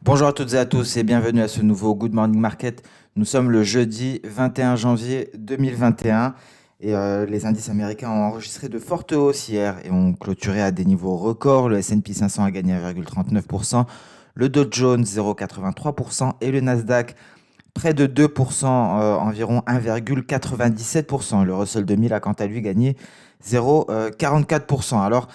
Bonjour à toutes et à tous et bienvenue à ce nouveau Good Morning Market. Nous sommes le jeudi 21 janvier 2021 et les indices américains ont enregistré de fortes hausses hier et ont clôturé à des niveaux records. Le S&P 500 a gagné 1,39%, le Dow Jones 0,83% et le Nasdaq près de 2%, environ 1,97%. Le Russell 2000 a quant à lui gagné 0,44%.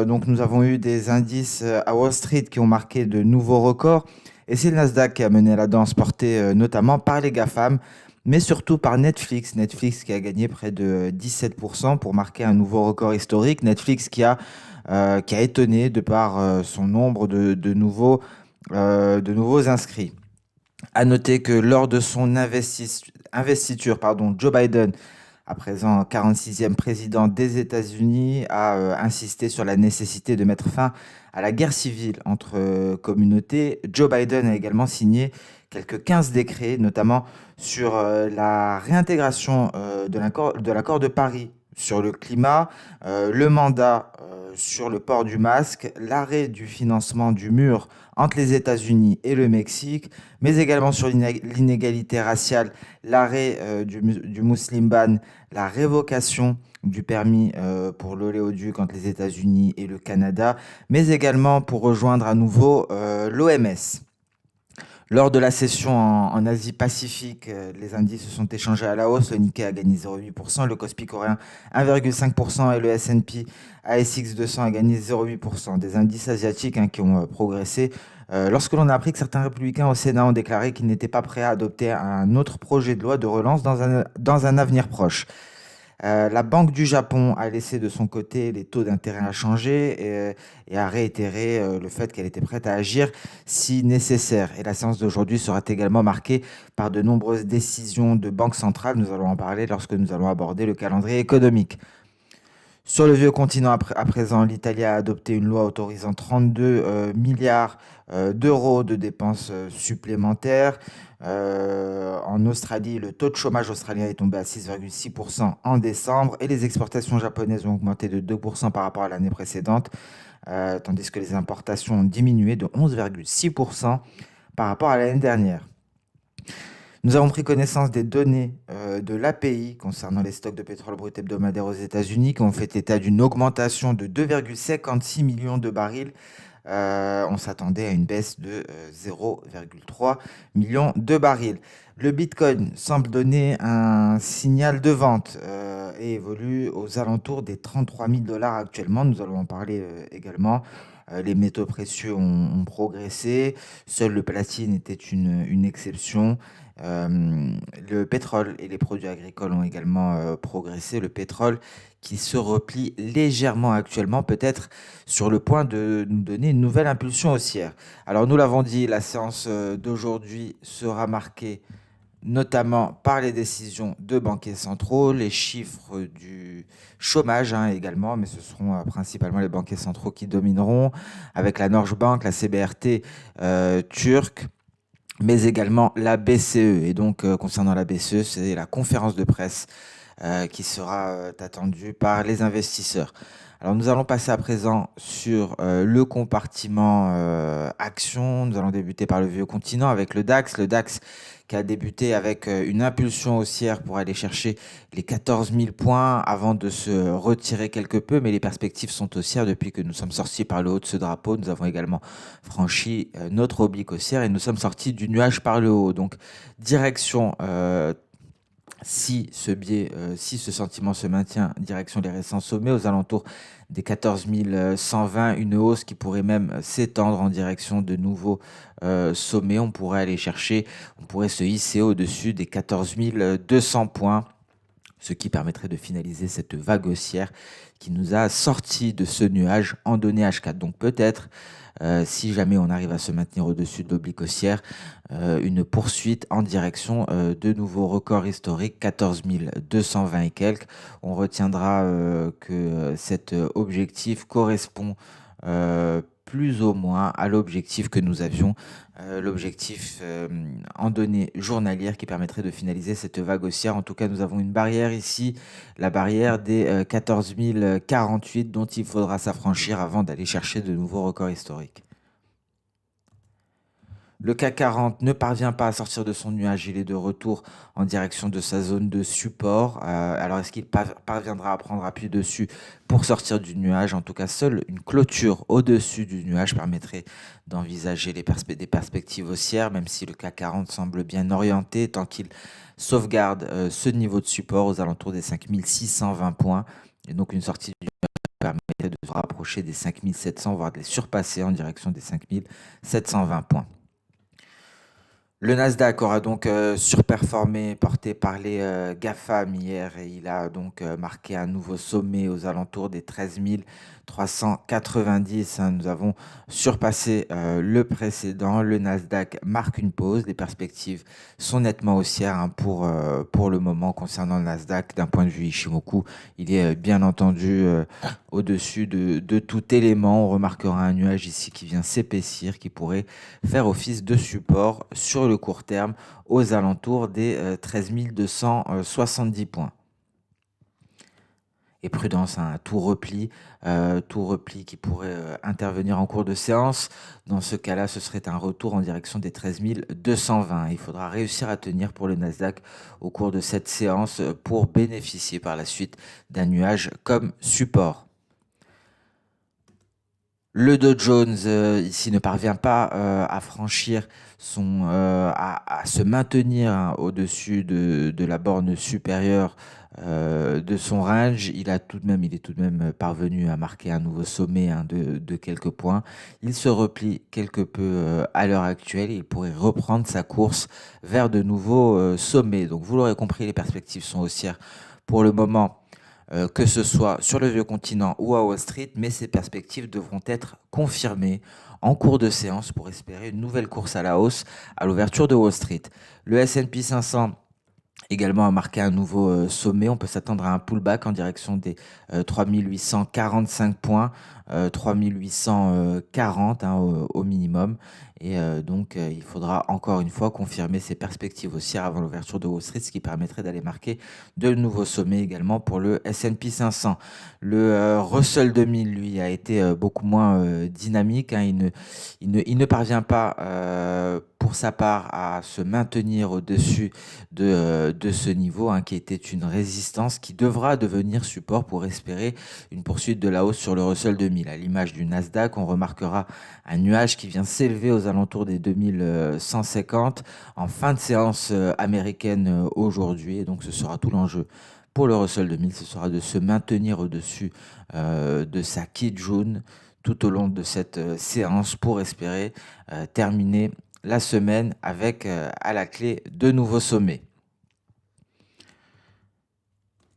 Donc nous avons eu des indices à Wall Street qui ont marqué de nouveaux records. Et c'est le Nasdaq qui a mené la danse, portée notamment par les GAFAM, mais surtout par Netflix. Netflix qui a gagné près de 17% pour marquer un nouveau record historique. Netflix qui a étonné de par son nombre de nouveaux inscrits. À noter que lors de son investiture, Joe Biden, à présent 46e président des États-Unis, a insisté sur la nécessité de mettre fin à la guerre civile entre communautés. Joe Biden a également signé quelques 15 décrets, notamment sur la réintégration de l'accord de Paris sur le climat, le mandat sur le port du masque, l'arrêt du financement du mur entre les États-Unis et le Mexique, mais également sur l'inégalité raciale, l'arrêt du Muslim ban, la révocation du permis pour l'oléoduc entre les États-Unis et le Canada, mais également pour rejoindre à nouveau l'OMS. Lors de la session en Asie-Pacifique, les indices se sont échangés à la hausse. Le Nikkei a gagné 0,8%, le Kospi coréen 1,5% et le S&P ASX 200 a gagné 0,8%. Des indices asiatiques qui ont progressé. Lorsque l'on a appris que certains républicains au Sénat ont déclaré qu'ils n'étaient pas prêts à adopter un autre projet de loi de relance dans un avenir proche. La Banque du Japon a laissé de son côté les taux d'intérêt inchangés et a réitéré le fait qu'elle était prête à agir si nécessaire. Et la séance d'aujourd'hui sera également marquée par de nombreuses décisions de banque centrale. Nous allons en parler lorsque nous allons aborder le calendrier économique. Sur le vieux continent, à présent, l'Italie a adopté une loi autorisant 32 milliards d'euros de dépenses supplémentaires. En Australie, le taux de chômage australien est tombé à 6,6% en décembre et les exportations japonaises ont augmenté de 2% par rapport à l'année précédente, tandis que les importations ont diminué de 11,6% par rapport à l'année dernière. Nous avons pris connaissance des données de l'API concernant les stocks de pétrole brut hebdomadaires aux États-Unis qui ont fait état d'une augmentation de 2,56 millions de barils. On s'attendait à une baisse de 0,3 millions de barils. Le Bitcoin semble donner un signal de vente et évolue aux alentours des 33 000 dollars actuellement. Nous allons en parler également. Les métaux précieux ont progressé. Seul le platine était une exception. Le pétrole et les produits agricoles ont également progressé. Le pétrole qui se replie légèrement actuellement, peut-être sur le point de nous donner une nouvelle impulsion haussière. Alors nous l'avons dit, la séance d'aujourd'hui sera marquée notamment par les décisions de banquiers centraux, les chiffres du chômage également, mais ce seront principalement les banquiers centraux qui domineront, avec la Norges Bank, la CBRT turque, mais également la BCE. Et donc, concernant la BCE, c'est la conférence de presse qui sera attendue par les investisseurs. Alors, nous allons passer à présent sur le compartiment action. Nous allons débuter par le vieux continent avec le DAX. Le DAX qui a débuté avec une impulsion haussière pour aller chercher les 14 000 points avant de se retirer quelque peu, mais les perspectives sont haussières depuis que nous sommes sortis par le haut de ce drapeau. Nous avons également franchi notre oblique haussière et nous sommes sortis du nuage par le haut. Donc, direction si ce sentiment se maintient, direction les récents sommets aux alentours des 14 120, une hausse qui pourrait même s'étendre en direction de nouveaux sommets. On pourrait se hisser au-dessus des 14 200 points, ce qui permettrait de finaliser cette vague haussière qui nous a sorti de ce nuage en données H4. Donc peut-être, si jamais on arrive à se maintenir au-dessus de l'oblique haussière, une poursuite en direction de nouveaux records historiques, 14 220 et quelques. On retiendra que cet objectif correspond plus ou moins à l'objectif que nous avions, l'objectif en données journalières qui permettrait de finaliser cette vague haussière. En tout cas, nous avons une barrière ici, la barrière des 14 048 dont il faudra s'affranchir avant d'aller chercher de nouveaux records historiques. Le CAC 40 ne parvient pas à sortir de son nuage, il est de retour en direction de sa zone de support. Alors est-ce qu'il parviendra à prendre appui dessus pour sortir du nuage? En tout cas, seule une clôture au-dessus du nuage permettrait d'envisager des perspectives haussières, même si le CAC 40 semble bien orienté tant qu'il sauvegarde ce niveau de support aux alentours des 5620 points. Et donc une sortie du nuage permettrait de se rapprocher des 5700, voire de les surpasser en direction des 5720 points. Le Nasdaq aura donc surperformé, porté par les GAFAM hier, et il a donc marqué un nouveau sommet aux alentours des 13 390. Nous avons surpassé le précédent. Le Nasdaq marque une pause. Les perspectives sont nettement haussières pour le moment concernant le Nasdaq. D'un point de vue Ishimoku, il est bien entendu au-dessus de tout élément. On remarquera un nuage ici qui vient s'épaissir, qui pourrait faire office de support sur le court terme aux alentours des 13 270 points. Et prudence, hein, tout repli qui pourrait intervenir en cours de séance. Dans ce cas-là, ce serait un retour en direction des 13 220. Il faudra réussir à tenir pour le Nasdaq au cours de cette séance pour bénéficier par la suite d'un nuage comme support. Le Dow Jones ici ne parvient pas à franchir à se maintenir, hein, au-dessus de la borne supérieure de son range. Il est tout de même parvenu à marquer un nouveau sommet, hein, de quelques points. Il se replie quelque peu à l'heure actuelle. Il pourrait reprendre sa course vers de nouveaux sommets. Donc vous l'aurez compris, les perspectives sont haussières pour le moment, que ce soit sur le vieux continent ou à Wall Street, mais ces perspectives devront être confirmées en cours de séance pour espérer une nouvelle course à la hausse à l'ouverture de Wall Street. Le S&P 500 également a marqué un nouveau sommet. On peut s'attendre à un pullback en direction des 3845 points, 3840, hein, au minimum. Et donc, il faudra encore une fois confirmer ces perspectives haussières avant l'ouverture de Wall Street, ce qui permettrait d'aller marquer de nouveaux sommets également pour le S&P 500. Le Russell 2000, lui, a été beaucoup moins dynamique, hein. Il ne parvient pas, pour sa part, à se maintenir au-dessus de ce niveau, hein, qui était une résistance qui devra devenir support pour espérer une poursuite de la hausse sur le Russell 2000. À l'image du Nasdaq, on remarquera un nuage qui vient s'élever aux alentours des 2150 en fin de séance américaine aujourd'hui. Et donc ce sera tout l'enjeu pour le Russell 2000, ce sera de se maintenir au-dessus de sa Kijun tout au long de cette séance pour espérer terminer la semaine avec à la clé de nouveaux sommets.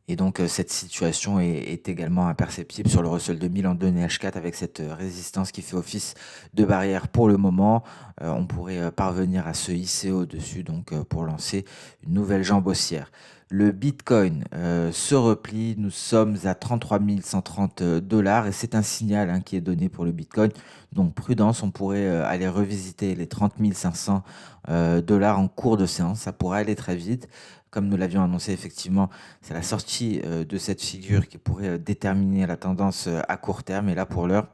Et donc cette situation est également imperceptible sur le Russell 2000 en 2NH4 avec cette résistance qui fait office de barrière pour le moment. On pourrait parvenir à se hisser au-dessus, donc pour lancer une nouvelle jambe haussière. Le Bitcoin se replie, nous sommes à 33 130 dollars et c'est un signal, hein, qui est donné pour le Bitcoin. Donc prudence, on pourrait aller revisiter les 30 500 dollars en cours de séance, ça pourrait aller très vite. Comme nous l'avions annoncé, effectivement, c'est la sortie de cette figure qui pourrait déterminer la tendance à court terme. Et là, pour l'heure,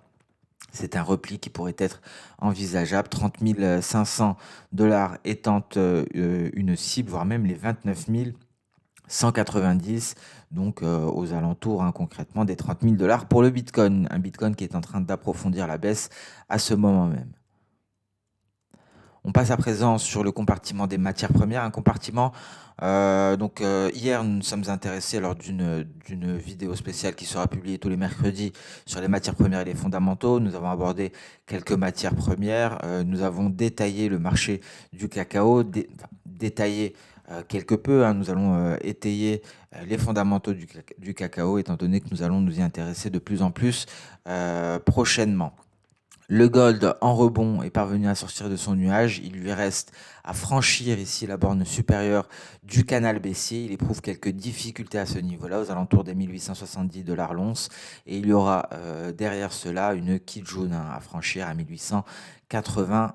c'est un repli qui pourrait être envisageable. 30 500 dollars étant une cible, voire même les 29 190, donc aux alentours, hein, concrètement, des 30 000 dollars pour le Bitcoin. Un Bitcoin qui est en train d'approfondir la baisse à ce moment même. On passe à présent sur le compartiment des matières premières, un compartiment. Hier, nous nous sommes intéressés lors d'une vidéo spéciale qui sera publiée tous les mercredis sur les matières premières et les fondamentaux. Nous avons abordé quelques matières premières. Nous avons détaillé le marché du cacao, détaillé quelque peu, hein. Nous allons étayer les fondamentaux du cacao, étant donné que nous allons nous y intéresser de plus en plus prochainement. Le gold en rebond est parvenu à sortir de son nuage. Il lui reste à franchir ici la borne supérieure du canal baissier. Il éprouve quelques difficultés à ce niveau-là, aux alentours des 1870 dollars l'once. Et il y aura derrière cela une Kijun, hein, à franchir à 1880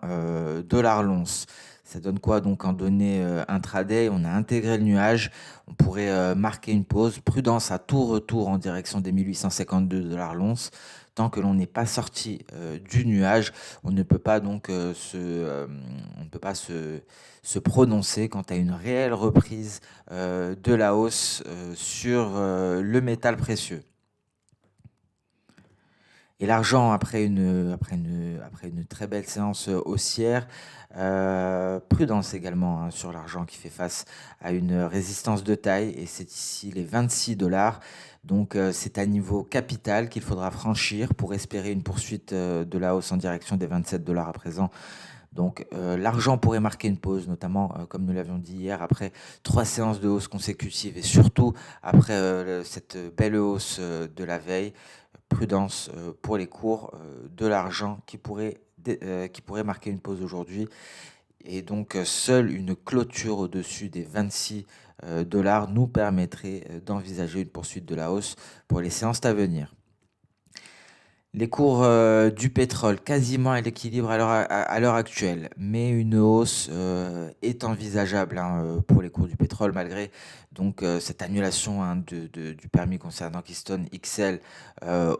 dollars l'once. Ça donne quoi donc en données intraday? On a intégré le nuage, on pourrait marquer une pause. Prudence à tout retour en direction des 1852 $ l'once. Tant que l'on n'est pas sorti du nuage, on ne peut pas donc on ne peut pas se prononcer quant à une réelle reprise de la hausse sur le métal précieux. Et l'argent, après une très belle séance haussière, prudence également hein, sur l'argent qui fait face à une résistance de taille, et c'est ici les 26 $. Donc c'est à niveau capital qu'il faudra franchir pour espérer une poursuite de la hausse en direction des 27 $ à présent. Donc l'argent pourrait marquer une pause, notamment comme nous l'avions dit hier, après 3 séances de hausse consécutives et surtout après cette belle hausse de la veille. Prudence pour les cours de l'argent qui pourrait marquer une pause aujourd'hui. Et donc seule une clôture au-dessus des 26 $ nous permettrait d'envisager une poursuite de la hausse pour les séances à venir. Les cours du pétrole quasiment à l'équilibre à l'heure actuelle, mais une hausse est envisageable hein, pour les cours du pétrole malgré donc cette annulation hein, du permis concernant Keystone XL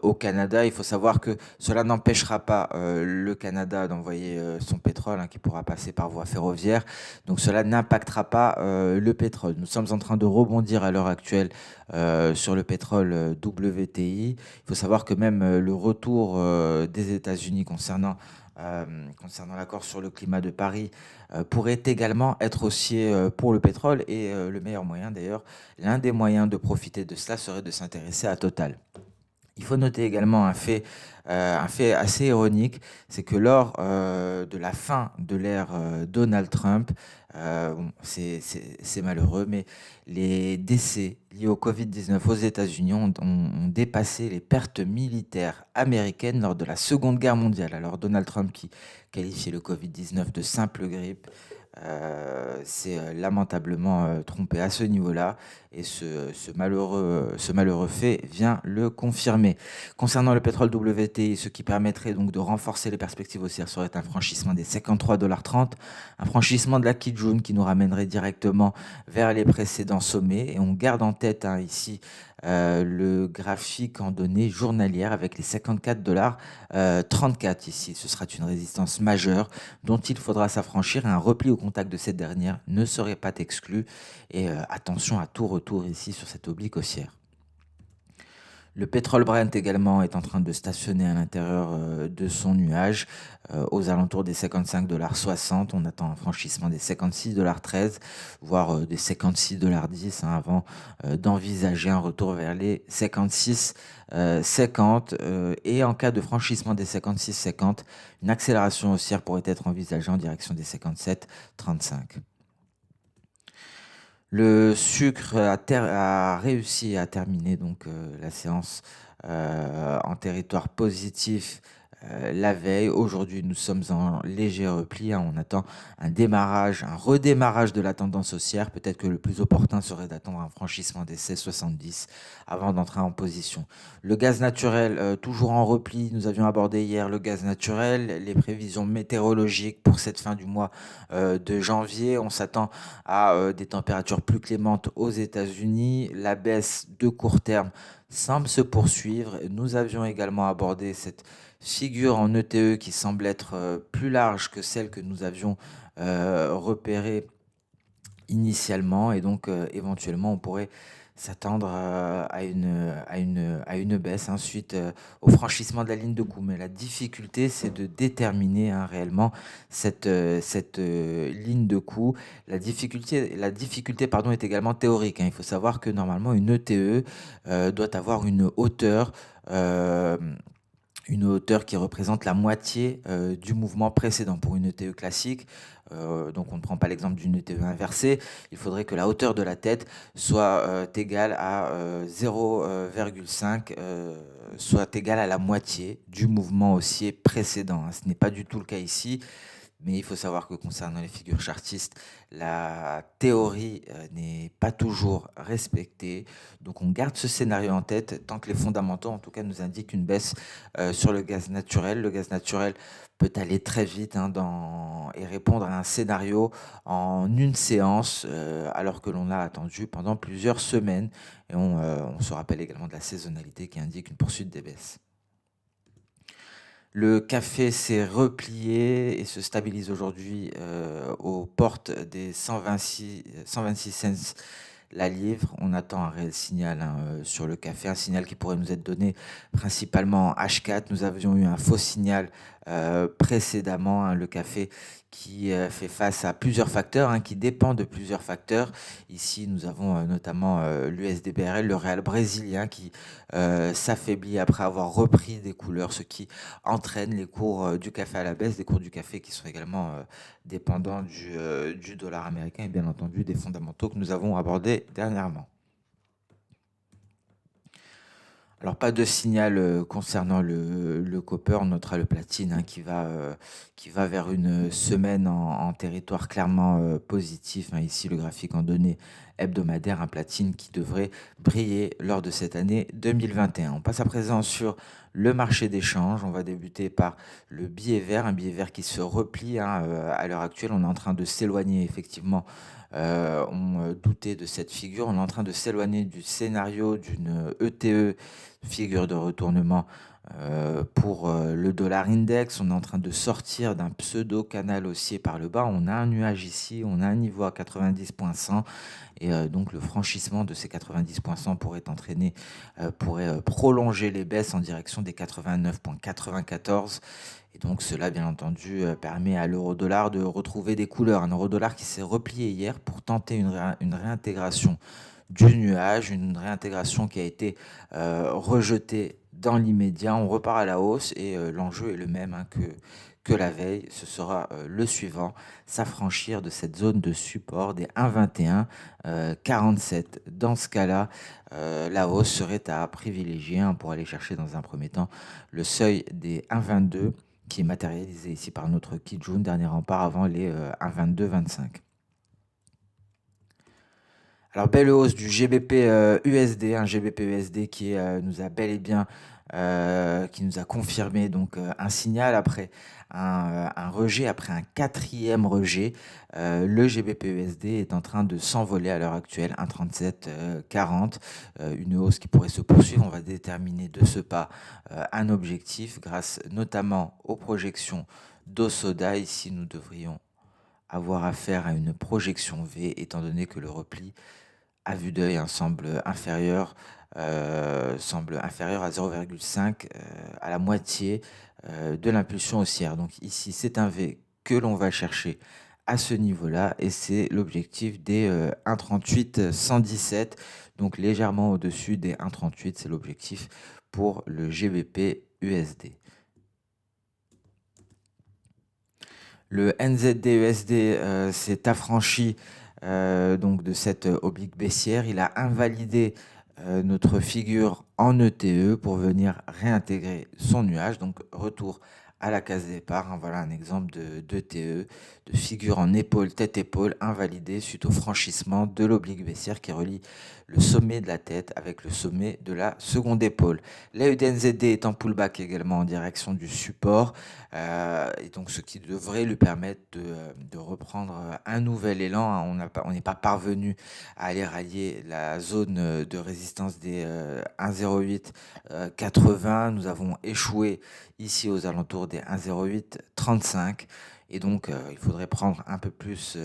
au Canada. Il faut savoir que cela n'empêchera pas le Canada d'envoyer son pétrole hein, qui pourra passer par voie ferroviaire. Donc cela n'impactera pas le pétrole. Nous sommes en train de rebondir à l'heure actuelle sur le pétrole WTI. Il faut savoir que même le retour des États-Unis concernant l'accord sur le climat de Paris pourrait également être haussier pour le pétrole. Et le meilleur moyen d'ailleurs, l'un des moyens de profiter de cela serait de s'intéresser à Total. Il faut noter également un fait assez ironique, c'est que lors de la fin de l'ère Donald Trump, bon, c'est malheureux, mais les décès liés au Covid-19 aux États-Unis ont dépassé les pertes militaires américaines lors de la Seconde Guerre mondiale. Alors Donald Trump qui qualifiait le Covid-19 de simple grippe, s'est lamentablement trompé à ce niveau-là, et ce malheureux fait vient le confirmer. Concernant le pétrole WTI, ce qui permettrait donc de renforcer les perspectives haussières serait un franchissement des 53,30 $, un franchissement de la Kijun qui nous ramènerait directement vers les précédents sommets. Et on garde en tête hein, ici le graphique en données journalières avec les 54,34 $ ici. Ce sera une résistance majeure dont il faudra s'affranchir, et un repli au contact de cette dernière ne serait pas exclu. Et attention à tout retour ici sur cette oblique haussière. Le pétrole Brent également est en train de stationner à l'intérieur de son nuage aux alentours des 55,60 $. On attend un franchissement des 56,13 $, voire des 56,10 $ hein, avant d'envisager un retour vers les 56,50 $. Et en cas de franchissement des 56,50 $, une accélération haussière pourrait être envisagée en direction des 57,35 $. Le sucre a réussi à terminer donc la séance en territoire positif la veille. Aujourd'hui, nous sommes en léger repli, hein. On attend un redémarrage de la tendance haussière. Peut-être que le plus opportun serait d'attendre un franchissement des 16,70 avant d'entrer en position. Le gaz naturel, toujours en repli. Nous avions abordé hier le gaz naturel, les prévisions météorologiques pour cette fin du mois de janvier. On s'attend à des températures plus clémentes aux États-Unis. La baisse de court terme semble se poursuivre. Nous avions également abordé cette figure en ETE qui semble être plus large que celle que nous avions repérée initialement, et donc éventuellement on pourrait s'attendre à une baisse hein, suite au franchissement de la ligne de coût. Mais la difficulté, c'est de déterminer hein, réellement cette ligne de coût. La difficulté pardon, est également théorique, hein. Il faut savoir que normalement une ETE doit avoir euh, une hauteur qui représente la moitié du mouvement précédent. Pour une ETE classique, donc on ne prend pas l'exemple d'une ETE inversée, il faudrait que la hauteur de la tête soit égale à 0,5, soit égale à la moitié du mouvement haussier précédent, hein. Ce n'est pas du tout le cas ici. Mais il faut savoir que concernant les figures chartistes, la théorie n'est pas toujours respectée. Donc on garde ce scénario en tête tant que les fondamentaux, en tout cas, nous indiquent une baisse sur le gaz naturel. Le gaz naturel peut aller très vite hein, et répondre à un scénario en une séance, alors que l'on a attendu pendant plusieurs semaines. Et on se rappelle également de la saisonnalité qui indique une poursuite des baisses. Le café s'est replié et se stabilise aujourd'hui aux portes des 126 cents la livre. On attend un réel signal hein, sur le café, un signal qui pourrait nous être donné principalement en H4. Nous avions eu un faux signal précédemment, hein, le café qui fait face à plusieurs facteurs, hein, qui dépend de plusieurs facteurs. Ici, nous avons notamment l'USD-BRL, le réal brésilien qui s'affaiblit après avoir repris des couleurs, ce qui entraîne les cours du café à la baisse, des cours du café qui sont également dépendants du dollar américain et bien entendu des fondamentaux que nous avons abordés dernièrement. Alors, pas de signal concernant le copper, on notera le platine hein, qui va vers une semaine en territoire clairement positif. Hein. Ici, le graphique en données hebdomadaires, un platine qui devrait briller lors de cette année 2021. On passe à présent sur le marché d'échange. On va débuter par le billet vert, un billet vert qui se replie hein, à l'heure actuelle. On est en train de s'éloigner effectivement. On doutait de cette figure. On est en train de s'éloigner du scénario d'une ETE, figure de retournement pour le dollar index. On est en train de sortir d'un pseudo-canal haussier par le bas. On a un nuage ici, on a un niveau à 90.100 et donc le franchissement de ces 90.100 pourrait prolonger les baisses en direction des 89.94. Et donc cela, bien entendu, permet à l'euro-dollar de retrouver des couleurs. Un euro-dollar qui s'est replié hier pour tenter une réintégration du nuage, une réintégration qui a été rejetée dans l'immédiat. On repart à la hausse et l'enjeu est le même hein, que la veille. Ce sera le suivant, s'affranchir de cette zone de support des 1,21 47. Dans ce cas-là, la hausse serait à privilégier hein, pour aller chercher dans un premier temps le seuil des 1,22 qui est matérialisé ici par notre Kijun, dernier rempart avant les 1,22-25. Alors, belle hausse du GBP USD, un GBP USD qui nous a bel et bien, qui nous a confirmé donc un signal après un rejet, après un quatrième rejet. Le GBP USD est en train de s'envoler à l'heure actuelle, 1,3740, une hausse qui pourrait se poursuivre. On va déterminer de ce pas un objectif grâce notamment aux projections d'Osoda. Ici, nous devrions avoir affaire à une projection V, étant donné que le repli à vue d'œil hein, semble inférieur à 0,5, à la moitié de l'impulsion haussière. Donc ici, c'est un V que l'on va chercher à ce niveau-là et c'est l'objectif des 1,38 117, donc légèrement au-dessus des 1,38, c'est l'objectif pour le GBP USD. Le NZD-USD s'est affranchi donc de cette oblique baissière. Il a invalidé notre figure en ETE pour venir réintégrer son nuage. Donc retour à la case départ. Hein, voilà un exemple d'ETE, de figure en épaule, tête-épaule, invalidée suite au franchissement de l'oblique baissière qui relie le sommet de la tête avec le sommet de la seconde épaule. L'AUDNZD est en pullback également en direction du support, et donc ce qui devrait lui permettre de reprendre un nouvel élan. Hein. On n'est pas parvenu à aller rallier la zone de résistance des 1,08 80. Nous avons échoué ici aux alentours des 1,08 35. Et donc, il faudrait prendre un peu plus,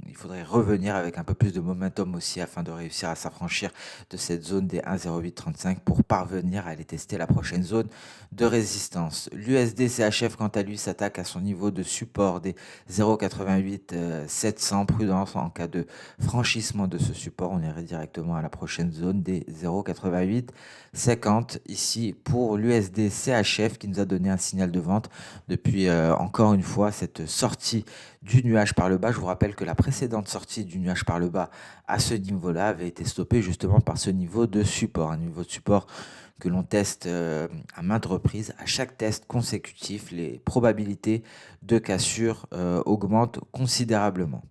il faudrait revenir avec un peu plus de momentum aussi afin de réussir à s'affranchir de cette zone des 1,0835 pour parvenir à aller tester la prochaine zone de résistance. L'USD CHF, quant à lui, s'attaque à son niveau de support des 0,88 700. Prudence en cas de franchissement de ce support, on irait directement à la prochaine zone des 0,88 50. Ici, pour l'USD CHF qui nous a donné un signal de vente depuis encore une fois cette cette sortie du nuage par le bas. Je vous rappelle que la précédente sortie du nuage par le bas à ce niveau-là avait été stoppée justement par ce niveau de support, un niveau de support que l'on teste à maintes reprises. À chaque test consécutif, les probabilités de cassure augmentent considérablement.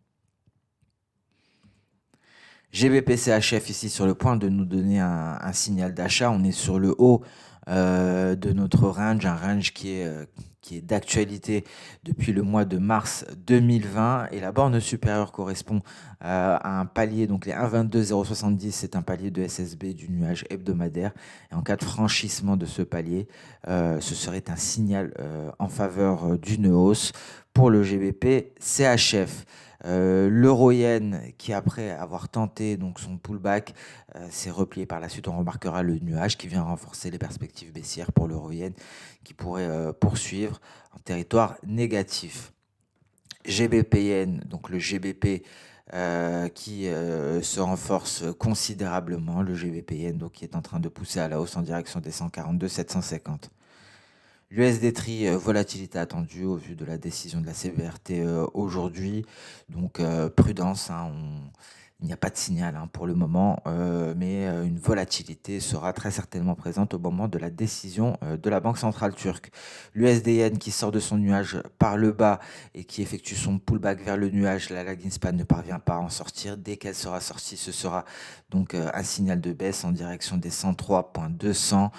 GBP-CHF ici sur le point de nous donner un signal d'achat. On est sur le haut de notre range, un range qui est d'actualité depuis le mois de mars 2020, et la borne supérieure correspond à un palier, donc les 1,22,070, c'est un palier de SSB du nuage hebdomadaire, et en cas de franchissement de ce palier, ce serait un signal en faveur d'une hausse pour le GBP CHF. L'euro-yen qui, après avoir tenté donc son pullback, s'est replié par la suite. On remarquera le nuage qui vient renforcer les perspectives baissières pour l'euro-yen, qui pourrait poursuivre en territoire négatif. GBP-yen, donc le GBP qui se renforce considérablement, le GBP-yen donc qui est en train de pousser à la hausse en direction des 142,750. L'USD-TRI, volatilité attendue au vu de la décision de la CBRT aujourd'hui. Donc prudence, hein, il n'y a pas de signal hein, pour le moment, mais une volatilité sera très certainement présente au moment de la décision de la Banque centrale turque. L'USD-Yen qui sort de son nuage par le bas et qui effectue son pullback vers le nuage, la lagging span ne parvient pas à en sortir. Dès qu'elle sera sortie, ce sera donc un signal de baisse en direction des 103,200,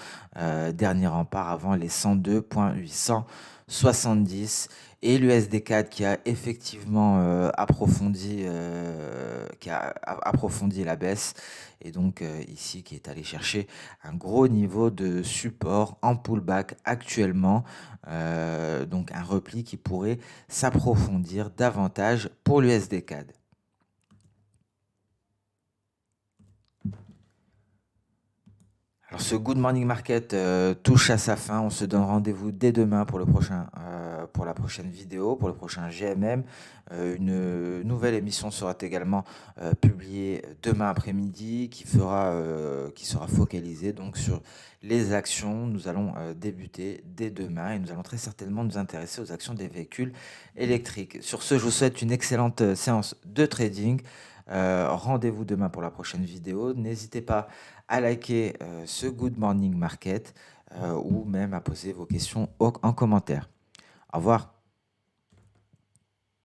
dernier rempart avant les 102,870. Et l'USD4 qui a effectivement approfondi la baisse, et donc ici qui est allé chercher un gros niveau de support en pullback actuellement, donc un repli qui pourrait s'approfondir davantage pour l'USD4. Alors ce Good Morning Market touche à sa fin. On se donne rendez-vous dès demain pour pour la prochaine vidéo, pour le prochain GMM. Une nouvelle émission sera également publiée demain après-midi qui sera focalisée donc sur les actions. Nous allons débuter dès demain et nous allons très certainement nous intéresser aux actions des véhicules électriques. Sur ce, je vous souhaite une excellente séance de trading. Rendez-vous demain pour la prochaine vidéo. N'hésitez pas à liker ce Good Morning Market ou même à poser vos questions en commentaire. Au revoir.